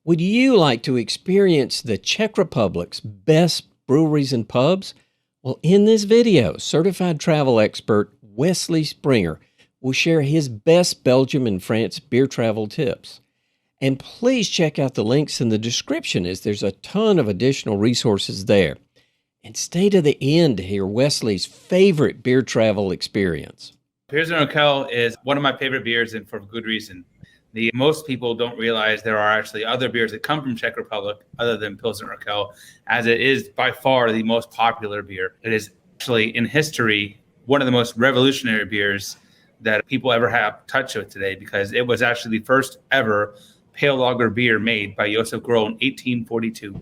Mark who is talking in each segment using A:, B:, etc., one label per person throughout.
A: Would you like to experience the Czech Republic's best breweries and pubs? Well, in this video, certified travel expert Wesley Springer will share his best Belgium and France beer travel tips. And please check out the links in the description, as there's a ton of additional resources there. And stay to the end to hear Wesley's favorite beer travel experience.
B: Pilsner Urquell is one of my favorite beers, and for good reason. Most people don't realize there are actually other beers that come from Czech Republic other than Pilsner Urquell, as it is by far the most popular beer. It is actually, in history, one of the most revolutionary beers that people ever have touched with today, because it was actually the first ever pale lager beer made by Josef Grohl in 1842.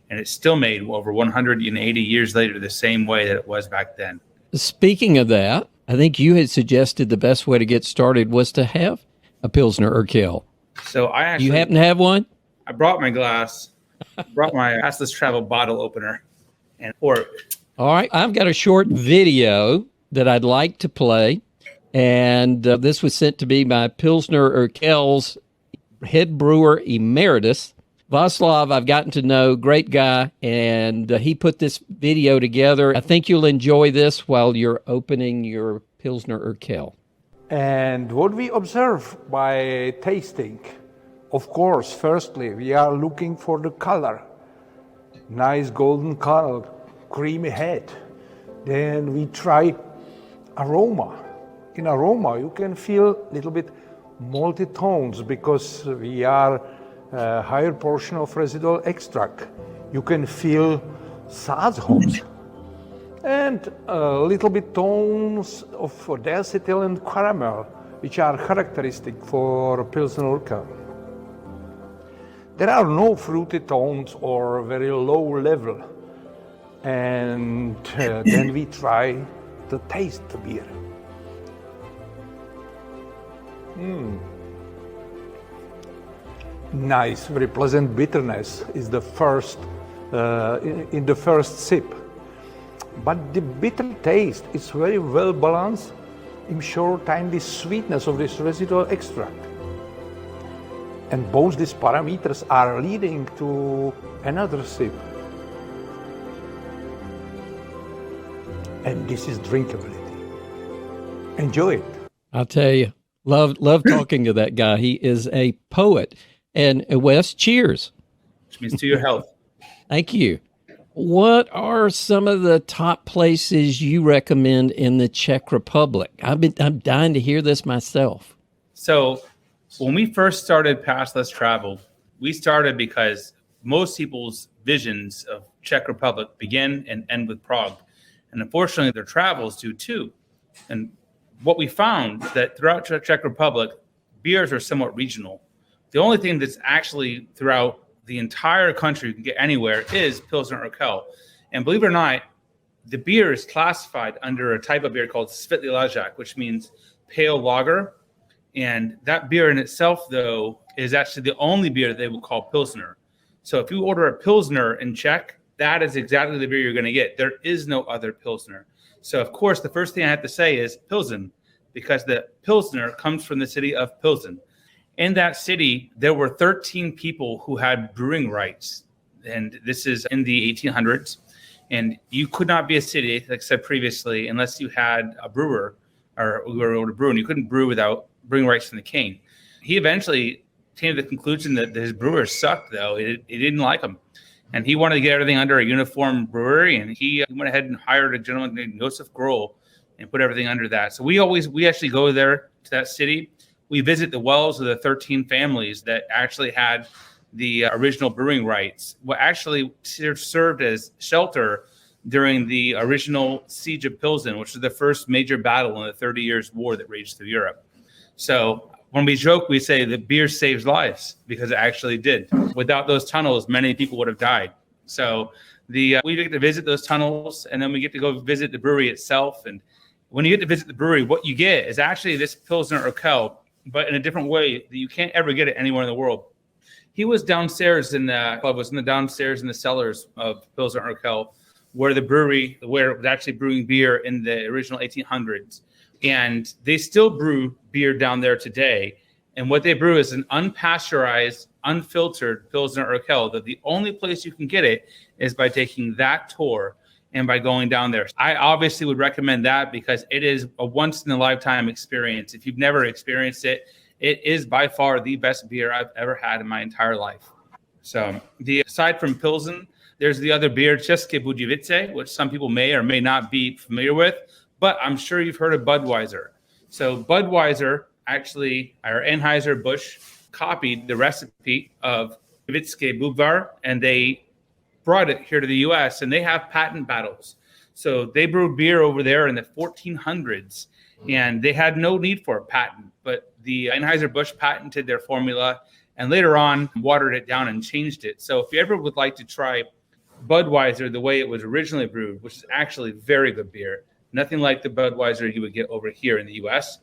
B: And it's still made over 180 years later the same way that it was back then.
A: Speaking of that, I think you had suggested the best way to get started was to have a Pilsner Urquell.
B: So I actually...
A: You happen to have one?
B: I brought my glass, brought my Assless Travel bottle opener, and poured it.
A: All right. I've got a short video that I'd like to play. And this was sent to me by Pilsner Urquell's head brewer emeritus, Václav. I've gotten to know, great guy, and he put this video together. I think you'll enjoy this while you're opening your Pilsner Urquell.
C: And what we observe by tasting, of course, firstly, we are looking for the color. Nice golden color, creamy head. Then we try aroma. In aroma, you can feel a little bit malty tones because we are a higher portion of residual extract. You can feel hops and a little bit tones of diacetyl and caramel, which are characteristic for Pilsner Urquell. There are no fruity tones or very low level. And then we try to taste the beer. Nice, very pleasant bitterness is the first, in the first sip. But the bitter taste is very well balanced in short time the sweetness of this residual extract. And both these parameters are leading to another sip. And this is drinkability. Enjoy it.
A: I'll tell you, love talking to that guy. He is a poet. And Wes, cheers.
B: Which means to your health.
A: Thank you. What are some of the top places you recommend in the Czech Republic? I'm dying to hear this myself.
B: So when we first started Passless Travel, we started because most people's visions of Czech Republic begin and end with Prague. And unfortunately, their travels do too. And what we found that throughout Czech Republic, beers are somewhat regional. The only thing that's actually throughout the entire country you can get anywhere is Pilsner Urquell. And believe it or not, the beer is classified under a type of beer called Světlý lažák, which means pale lager. And that beer in itself, though, is actually the only beer that they would call Pilsner. So if you order a Pilsner in Czech, that is exactly the beer you're going to get. There is no other Pilsner. So, of course, the first thing I have to say is Pilsen, because the Pilsner comes from the city of Pilsen. In that city, there were 13 people who had brewing rights. And this is in the 1800s. And you could not be a city, like I said previously, unless you had a brewer or you were able to brew. And you couldn't brew without brewing rights from the king. He eventually came to the conclusion that his brewers sucked, though. He didn't like them. And he wanted to get everything under a uniform brewery. And he went ahead and hired a gentleman named Josef Grohl and put everything under that. So we actually go there to that city. We visit the wells of the 13 families that actually had the original brewing rights. What actually served as shelter during the original siege of Pilsen, which was the first major battle in the 30 Years' War that raged through Europe. So when we joke, we say that beer saves lives, because it actually did. Without those tunnels, many people would have died. So we get to visit those tunnels, and then we get to go visit the brewery itself. And when you get to visit the brewery, what you get is actually this Pilsner Urquell, but in a different way that you can't ever get it anywhere in the world. He was downstairs in the club, downstairs in the cellars of Pilsner Urquell, where it was actually brewing beer in the original 1800s. And they still brew beer down there today. And what they brew is an unpasteurized unfiltered Pilsner Urquell, that the only place you can get it is by taking that tour and by going down there. I obviously would recommend that because it is a once-in-a-lifetime experience. If you've never experienced it, it is by far the best beer I've ever had in my entire life. So aside from Pilsen, there's the other beer, České Budějovice, which some people may or may not be familiar with, but I'm sure you've heard of Budwiser. So Budwiser, actually, our Anheuser-Busch, copied the recipe of České Budvar, and they brought it here to the U.S., and they have patent battles. So they brewed beer over there in the 1400s, and they had no need for a patent, but the Anheuser-Busch patented their formula and later on watered it down and changed it. So if you ever would like to try Budwiser the way it was originally brewed, which is actually very good beer, nothing like the Budwiser you would get over here in the U.S.,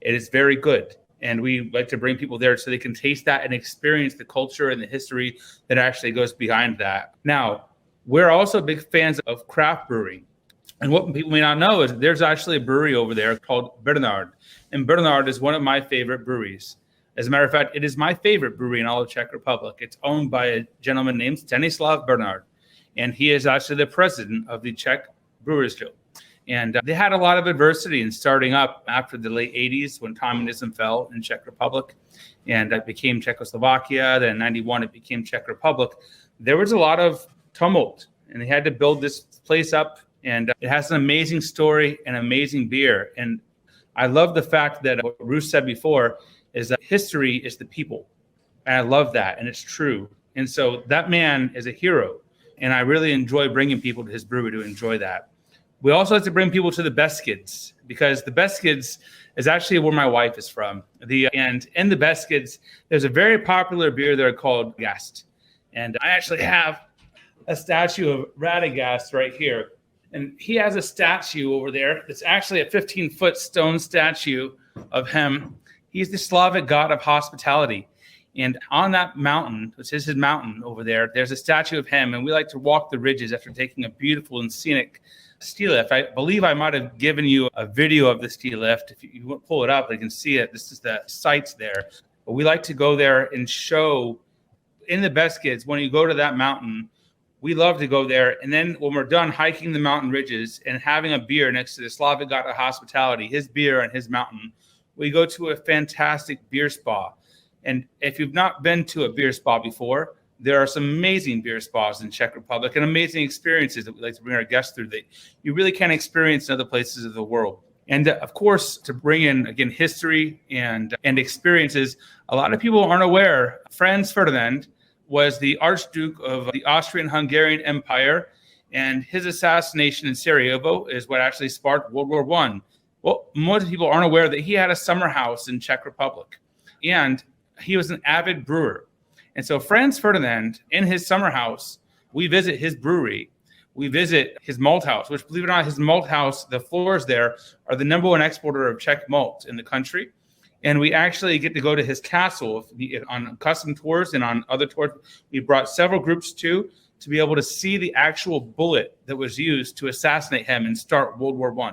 B: it is very good. And we like to bring people there so they can taste that and experience the culture and the history that actually goes behind that. Now, we're also big fans of craft brewing. And what people may not know is there's actually a brewery over there called Bernard. And Bernard is one of my favorite breweries. As a matter of fact, it is my favorite brewery in all of Czech Republic. It's owned by a gentleman named Stanislav Bernard. And he is actually the president of the Czech Brewers Guild. And they had a lot of adversity in starting up after the late 80s when communism fell in Czech Republic. And it became Czechoslovakia. Then in 91, it became Czech Republic. There was a lot of tumult. And they had to build this place up. And it has an amazing story and amazing beer. And I love the fact that what Ruth said before is that history is the people. And I love that. And it's true. And so that man is a hero. And I really enjoy bringing people to his brewery to enjoy that. We also like to bring people to the Beskyds because the Beskyds is actually where my wife is from. And in the Beskyds, there's a very popular beer there called Radegast. And I actually have a statue of Radegast right here. And he has a statue over there. It's actually a 15-foot stone statue of him. He's the Slavic god of hospitality. And on that mountain, which is his mountain over there, there's a statue of him. And we like to walk the ridges after taking a beautiful and scenic ski lift. I believe I might have given you a video of the ski lift. If you pull it up, you can see it. This is the sites there. But we like to go there and show in the Beskyds, when you go to that mountain, we love to go there. And then when we're done hiking the mountain ridges and having a beer next to the Slavic god of hospitality, his beer and his mountain, we go to a fantastic beer spa. And if you've not been to a beer spa before, there are some amazing beer spas in Czech Republic and amazing experiences that we like to bring our guests through that you really can't experience in other places of the world. And of course, to bring in, again, history and experiences, a lot of people aren't aware. Franz Ferdinand was the Archduke of the Austrian-Hungarian Empire, and his assassination in Sarajevo is what actually sparked World War I. Well, most people aren't aware that he had a summer house in Czech Republic, and he was an avid brewer. And so Franz Ferdinand, in his summer house, we visit his brewery. We visit his malt house, which, believe it or not, his malt house, the floors there are the number one exporter of Czech malt in the country. And we actually get to go to his castle on custom tours and on other tours. We brought several groups to be able to see the actual bullet that was used to assassinate him and start World War I.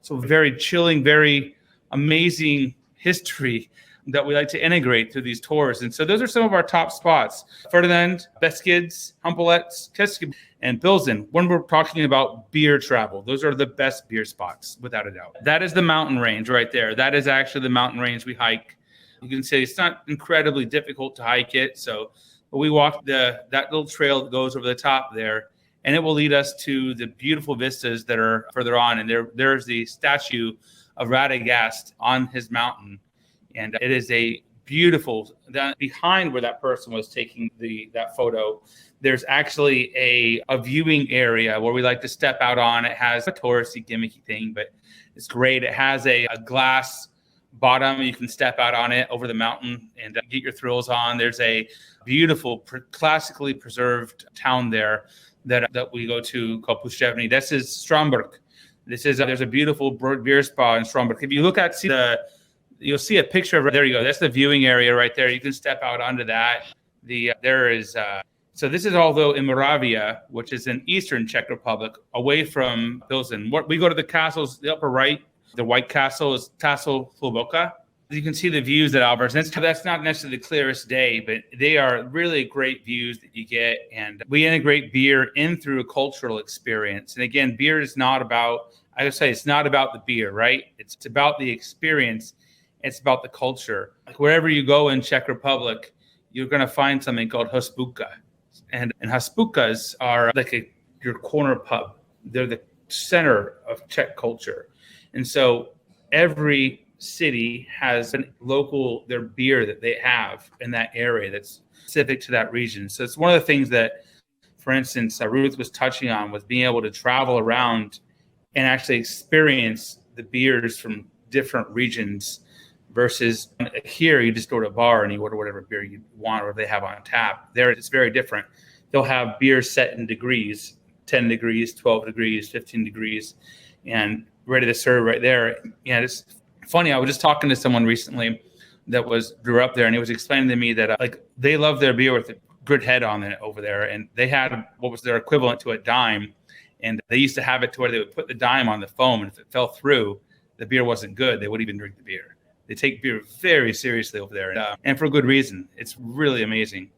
B: So very chilling, very amazing history that we like to integrate through these tours. And so those are some of our top spots: Ferdinand, Beskyds, Humpolets, České, and Pilsen. When we're talking about beer travel, those are the best beer spots, without a doubt. That is the mountain range right there. That is actually the mountain range we hike. You can say it's not incredibly difficult to hike it. So we walk that little trail that goes over the top there, and it will lead us to the beautiful vistas that are further on. And there's the statue of Radegast on his mountain. And it is a beautiful, behind where that person was taking that photo, there's actually a viewing area where we like to step out on. It has a touristy gimmicky thing, but it's great. It has a glass bottom. You can step out on it over the mountain and get your thrills on. There's a beautiful, classically preserved town there that we go to called Pušťavny. This is Stromberg. There's a beautiful beer spa in Stromberg. If you look at, you'll see a picture of it. There you go. That's the viewing area right there. You can step out onto that. So this is although in Moravia, which is in eastern Czech Republic, away from Pilsen. We go to the castles, the upper right. The White Castle is Castle Hluboká, You can see the views at Albert's. That's not necessarily the clearest day, but they are really great views that you get. And we integrate beer in through a cultural experience. And again, beer is not about, I would say it's not about the beer, right? It's about the experience. It's about the culture. Like wherever you go in Czech Republic, you're going to find something called Hospoda. And Hospodas are like your corner pub. They're the center of Czech culture. And so every city has their beer that they have in that area that's specific to that region. So it's one of the things that, for instance, Ruth was touching on, was being able to travel around and actually experience the beers from different regions versus here you just go to a bar and you order whatever beer you want or they have on tap. There it's very different. They'll have beers set in degrees, 10 degrees, 12 degrees, 15 degrees, and ready to serve right there. Yeah, it's funny. I was just talking to someone recently that grew up there, and he was explaining to me that they love their beer with a good head on it over there, and they had what was their equivalent to a dime, and they used to have it to where they would put the dime on the foam, and if it fell through, the beer wasn't good. They wouldn't even drink the beer. They take beer very seriously over there, and for good reason. It's really amazing.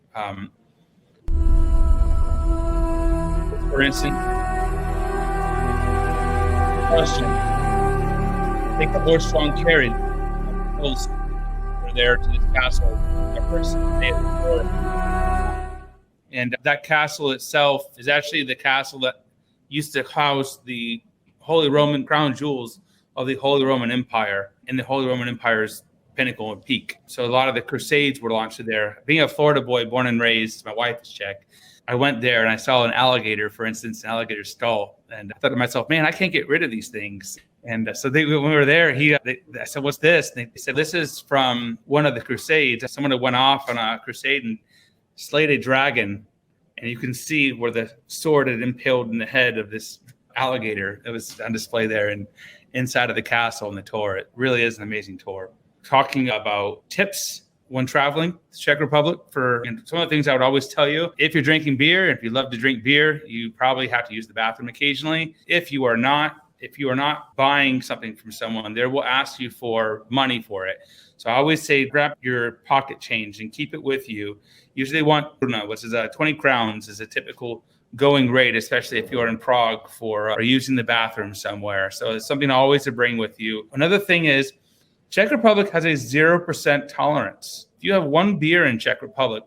B: For instance, question. I think the horse-drawn carriage hills were there to this castle the first day of the tour. And that castle itself is actually the castle that used to house the Holy Roman crown jewels of the Holy Roman Empire and the Holy Roman Empire's pinnacle and peak. So a lot of the Crusades were launched there. Being a Florida boy, born and raised, my wife is Czech, I went there and I saw an alligator, for instance, an alligator skull. And I thought to myself, man, I can't get rid of these things. And so when we were there, I said, what's this? And they said, this is from one of the Crusades. Someone that went off on a crusade and slayed a dragon. And you can see where the sword had impaled in the head of this alligator. It was on display there and inside of the castle and the tour. It really is an amazing tour. Talking about tips when traveling to Czech Republic, and some of the things I would always tell you, if you're drinking beer, if you love to drink beer, you probably have to use the bathroom occasionally. If you are not buying something from someone, they will ask you for money for it. So I always say, grab your pocket change and keep it with you. Usually want, which is 20 crowns is a typical going rate, especially if you're in Prague for using the bathroom somewhere. So it's something always to bring with you. Another thing is, Czech Republic has a 0% tolerance. If you have one beer in Czech Republic,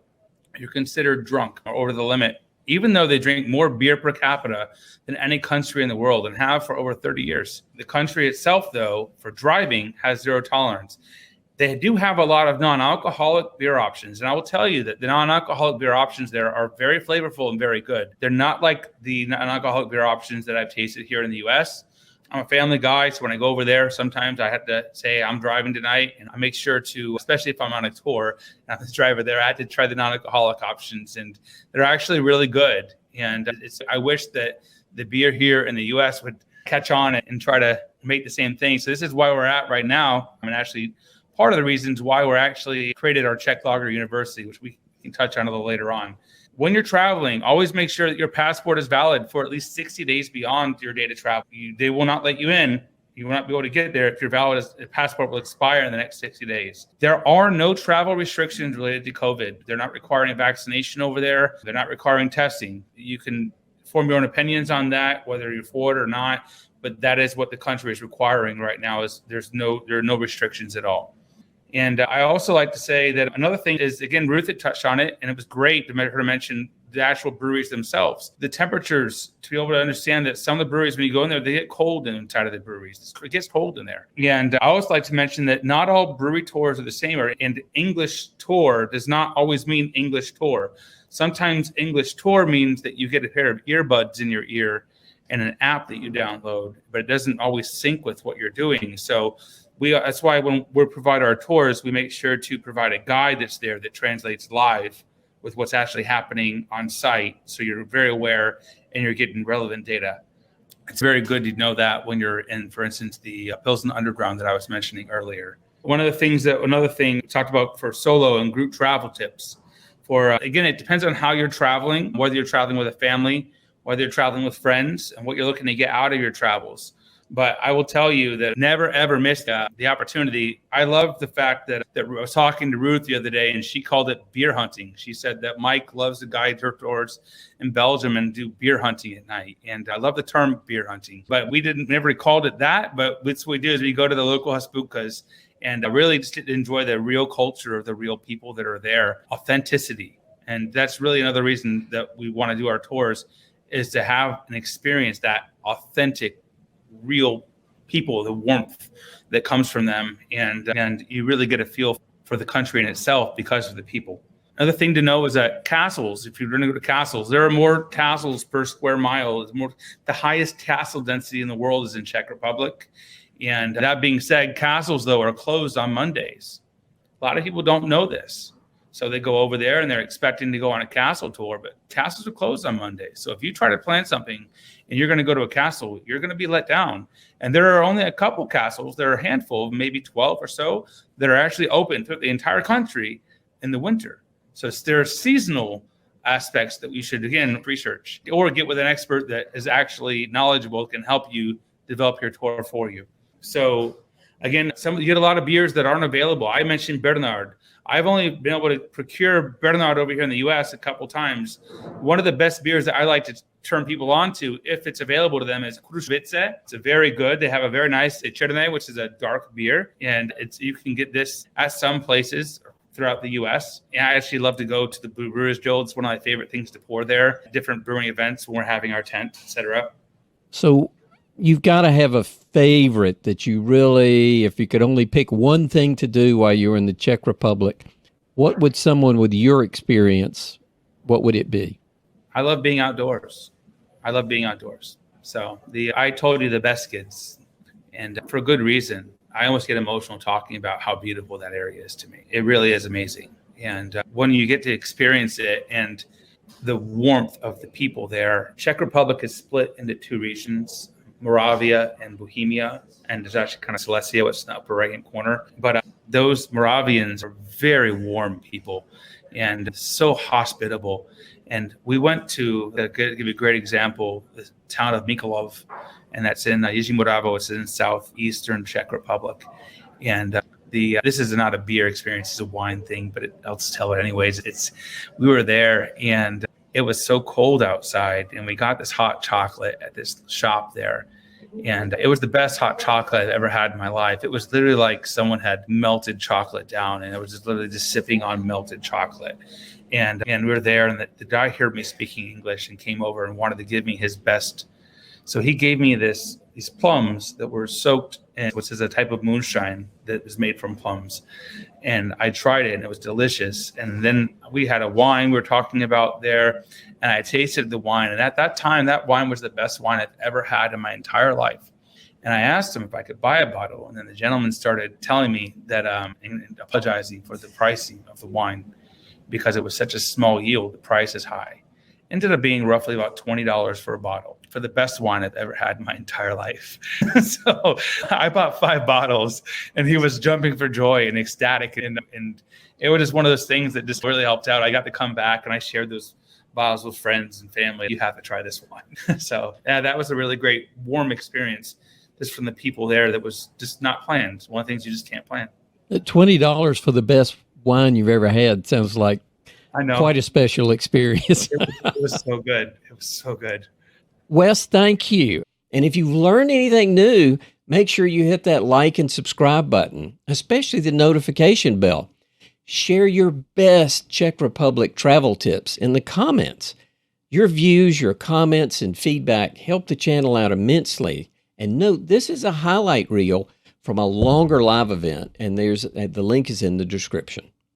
B: you're considered drunk or over the limit, even though they drink more beer per capita than any country in the world and have for over 30 years. The country itself, though, for driving has zero tolerance. They do have a lot of non-alcoholic beer options. And I will tell you that the non-alcoholic beer options there are very flavorful and very good. They're not like the non-alcoholic beer options that I've tasted here in the U.S. I'm a family guy, so when I go over there, sometimes I have to say I'm driving tonight, and I make sure to, especially if I'm on a tour and I'm the driver there, I had to try the non-alcoholic options, and they're actually really good. And I wish that the beer here in the U.S. would catch on and try to make the same thing. So this is why we're at right now. I mean, actually, part of the reasons why we're actually created our Czech Lager University, which we can touch on a little later on. When you're traveling, always make sure that your passport is valid for at least 60 days beyond your date of travel. They will not let you in. You will not be able to get there if your passport will expire in the next 60 days. There are no travel restrictions related to COVID. They're not requiring a vaccination over there. They're not requiring testing. You can form your own opinions on that, whether you're for it or not. But that is what the country is requiring right now. There are no restrictions at all. And I also like to say that another thing is, again, Ruth had touched on it, and it was great to her to mention the actual breweries themselves. The temperatures, to be able to understand that some of the breweries, when you go in there, they get cold inside of the breweries. It gets cold in there. And I always like to mention that not all brewery tours are the same, and English tour does not always mean English tour. Sometimes English tour means that you get a pair of earbuds in your ear and an app that you download, but it doesn't always sync with what you're doing. So that's why when we provide our tours, we make sure to provide a guide that's there that translates live with what's actually happening on site. So you're very aware and you're getting relevant data. It's very good to know that when you're in, for instance, the Pilsner Underground that I was mentioning earlier. Another thing we talked about for solo and group travel tips. Again, it depends on how you're traveling, whether you're traveling with a family, whether you're traveling with friends, and what you're looking to get out of your travels. But I will tell you that never, ever missed the opportunity. I love the fact that I was talking to Ruth the other day, and she called it beer hunting. She said that Mike loves to guide her tours in Belgium and do beer hunting at night. And I love the term beer hunting. But we never called it that. But what we do is we go to the local Hospodas and really just enjoy the real culture of the real people that are there, authenticity. And that's really another reason that we want to do our tours, is to have and experience that authentic, real people, the warmth that comes from them. And you really get a feel for the country in itself because of the people. Another thing to know is that castles, if you're going to go to castles, there are more castles per square mile. The highest castle density in the world is in Czech Republic. And that being said, castles, though, are closed on Mondays. A lot of people don't know this. So they go over there and they're expecting to go on a castle tour, but castles are closed on Monday. So if you try to plan something and you're going to go to a castle, you're going to be let down. And there are only a couple castles. There are a handful, maybe 12 or so, that are actually open throughout the entire country in the winter. So there are seasonal aspects that we should, again, research or get with an expert that is actually knowledgeable, can help you develop your tour for you. So again, you get a lot of beers that aren't available. I mentioned Bernard. I've only been able to procure Bernard over here in the U.S. a couple times. One of the best beers that I like to turn people on to, if it's available to them, is Budwiser. It's a very good. They have a very nice Chardonnay, which is a dark beer, and you can get this at some places throughout the U.S. And I actually love to go to the Brewers Guild. It's one of my favorite things to pour there. Different brewing events when we're having our tent, etc.
A: So you've got to have a favorite that you really, if you could only pick one thing to do while you're in the Czech Republic, what would someone with your experience, what would it be?
B: I love being outdoors. So I told you the Beskids, and for good reason. I almost get emotional talking about how beautiful that area is to me. It really is amazing. And when you get to experience it and the warmth of the people there, Czech Republic is split into two regions, Moravia and Bohemia, and there's actually kind of Silesia, which is in the upper right-hand corner. But those Moravians are very warm people and so hospitable. And we went to, to give you a great example, the town of Mikulov, and that's in Jižní Morava, which is in southeastern Czech Republic. And this is not a beer experience, it's a wine thing, but I'll just tell it anyways. We were there, and it was so cold outside, and we got this hot chocolate at this shop there. And it was the best hot chocolate I've ever had in my life. It was literally like someone had melted chocolate down, and it was just literally just sipping on melted chocolate. And we were there, and the guy heard me speaking English and came over and wanted to give me his best. So he gave me these plums that were soaked in, which is a type of moonshine that is made from plums. And I tried it, and it was delicious. And then we had a wine we were talking about there, and I tasted the wine. And at that time, that wine was the best wine I've ever had in my entire life. And I asked him if I could buy a bottle. And then the gentleman started telling me that, and apologizing for the pricing of the wine, because it was such a small yield, the price is high. Ended up being roughly about $20 for a bottle, for the best wine I've ever had in my entire life. So I bought 5 bottles, and he was jumping for joy and ecstatic. And it was just one of those things that just really helped out. I got to come back, and I shared those bottles with friends and family. You have to try this wine. So yeah, that was a really great, warm experience just from the people there that was just not planned. It's one of the things you just can't plan.
A: $20 for the best wine you've ever had sounds like
B: I know.
A: Quite a special experience.
B: It was so good. It was so good.
A: Wes, thank you. And if you've learned anything new, make sure you hit that like and subscribe button, especially the notification bell. Share your best Czech Republic travel tips in the comments. Your views, your comments, and feedback help the channel out immensely. And note, this is a highlight reel from a longer live event, and the link is in the description.